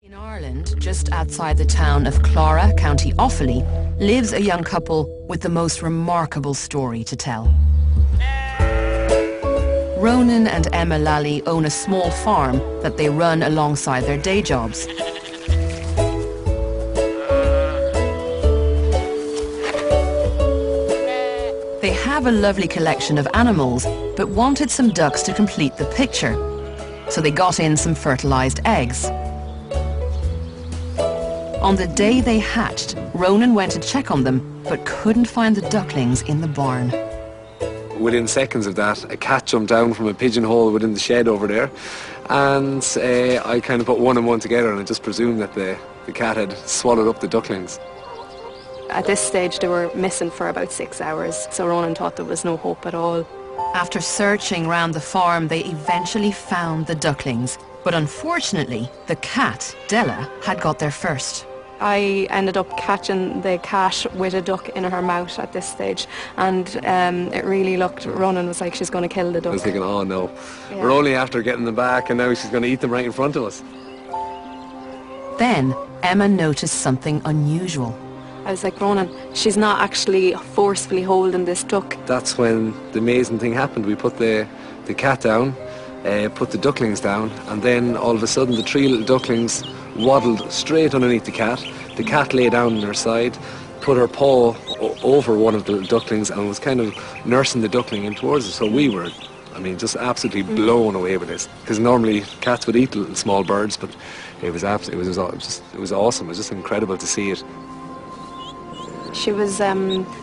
In Ireland, just outside the town of Clara, County Offaly, lives a young couple with the most remarkable story to tell. Ronan and Emma Lally own a small farm that they run alongside their day jobs. They have a lovely collection of animals, but wanted some ducks to complete the picture. So they got in some fertilized eggs. On the day they hatched, Ronan went to check on them, but couldn't find the ducklings in the barn. Within seconds of that, a cat jumped down from a pigeonhole within the shed over there, and I kind of put one and one together, and I just presumed that the cat had swallowed up the ducklings. At this stage they were missing for about 6 hours, so Ronan thought there was no hope at all. After searching round the farm, they eventually found the ducklings, but unfortunately the cat, Della, had got there first. I ended up catching the cat with a duck in her mouth at this stage, and it really looked, Ronan was like, she's going to kill the duck. I was thinking, oh no, yeah. We're only after getting them back and now she's going to eat them right in front of us. Then Emma noticed something unusual. I was like, Ronan, she's not actually forcefully holding this duck. That's when the amazing thing happened. We put the cat down, put the ducklings down, and then all of a sudden the 3 little ducklings waddled straight underneath the cat. The cat lay down on her side, put her paw over one of the ducklings and was kind of nursing the duckling in towards us. So we were, I mean, just absolutely blown away with this. Because normally cats would eat little small birds, but it was awesome. It was just incredible to see it. She was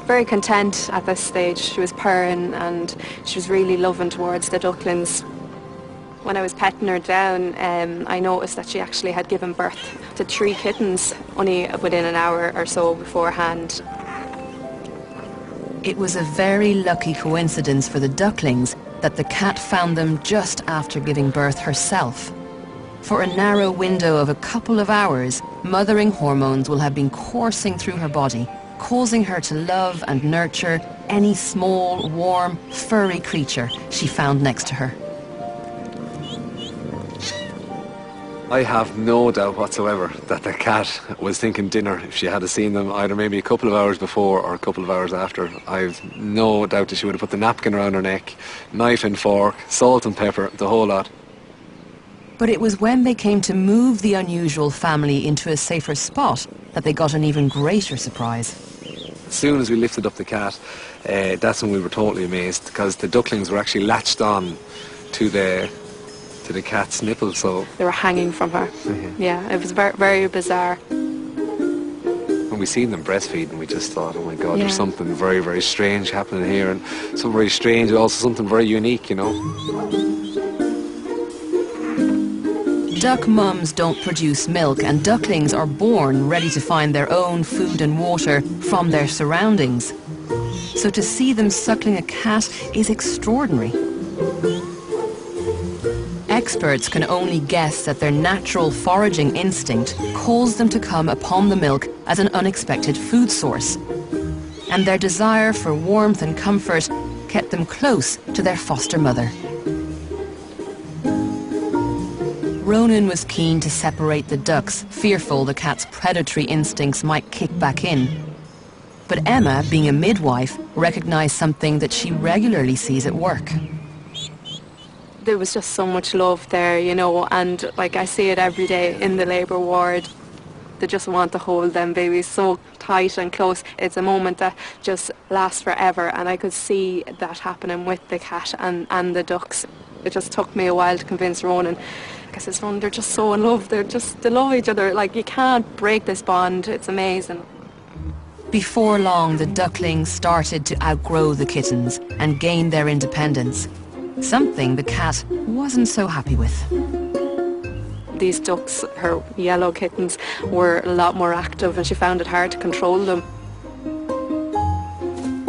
very content at this stage. She was purring and she was really loving towards the ducklings. When I was petting her down, I noticed that she actually had given birth to 3 kittens only within an hour or so beforehand. It was a very lucky coincidence for the ducklings that the cat found them just after giving birth herself. For a narrow window of a couple of hours, mothering hormones will have been coursing through her body, causing her to love and nurture any small, warm, furry creature she found next to her. I have no doubt whatsoever that the cat was thinking dinner if she had seen them either maybe a couple of hours before or a couple of hours after. I've no doubt that she would have put the napkin around her neck, knife and fork, salt and pepper, the whole lot. But it was when they came to move the unusual family into a safer spot that they got an even greater surprise. As soon as we lifted up the cat, that's when we were totally amazed, because the ducklings were actually latched on to the cat's nipple, so they were hanging from her. Yeah, it was very, very bizarre. When we seen them breastfeeding, we just thought, oh my God, there's something very, very strange happening here, and something very strange, and also something very unique, you know. Duck mums don't produce milk, and ducklings are born ready to find their own food and water from their surroundings. So to see them suckling a cat is extraordinary. Experts can only guess that their natural foraging instinct caused them to come upon the milk as an unexpected food source. And their desire for warmth and comfort kept them close to their foster mother. Ronan was keen to separate the ducks, fearful the cat's predatory instincts might kick back in. But Emma, being a midwife, recognized something that she regularly sees at work. There was just so much love there, you know, and like I see it every day in the labour ward. They just want to hold them babies so tight and close. It's a moment that just lasts forever, and I could see that happening with the cat and the ducks. It just took me a while to convince Ronan. I said, Ronan, they're just so in love. They love each other. Like, you can't break this bond. It's amazing. Before long, the ducklings started to outgrow the kittens and gain their independence. Something the cat wasn't so happy with. These ducks, her yellow kittens, were a lot more active, and she found it hard to control them.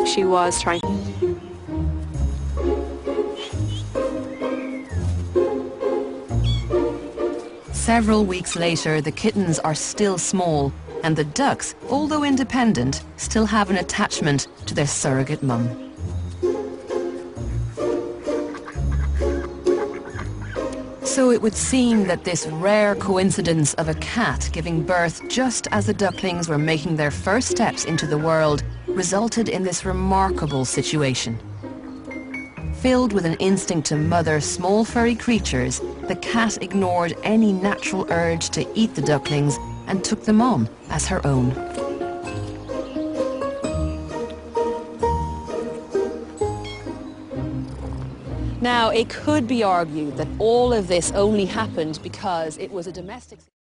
She was trying. Several weeks later, the kittens are still small, and the ducks, although independent, still have an attachment to their surrogate mum. So it would seem that this rare coincidence of a cat giving birth just as the ducklings were making their first steps into the world resulted in this remarkable situation. Filled with an instinct to mother small furry creatures, the cat ignored any natural urge to eat the ducklings and took them on as her own. Now, it could be argued that all of this only happened because it was a domestic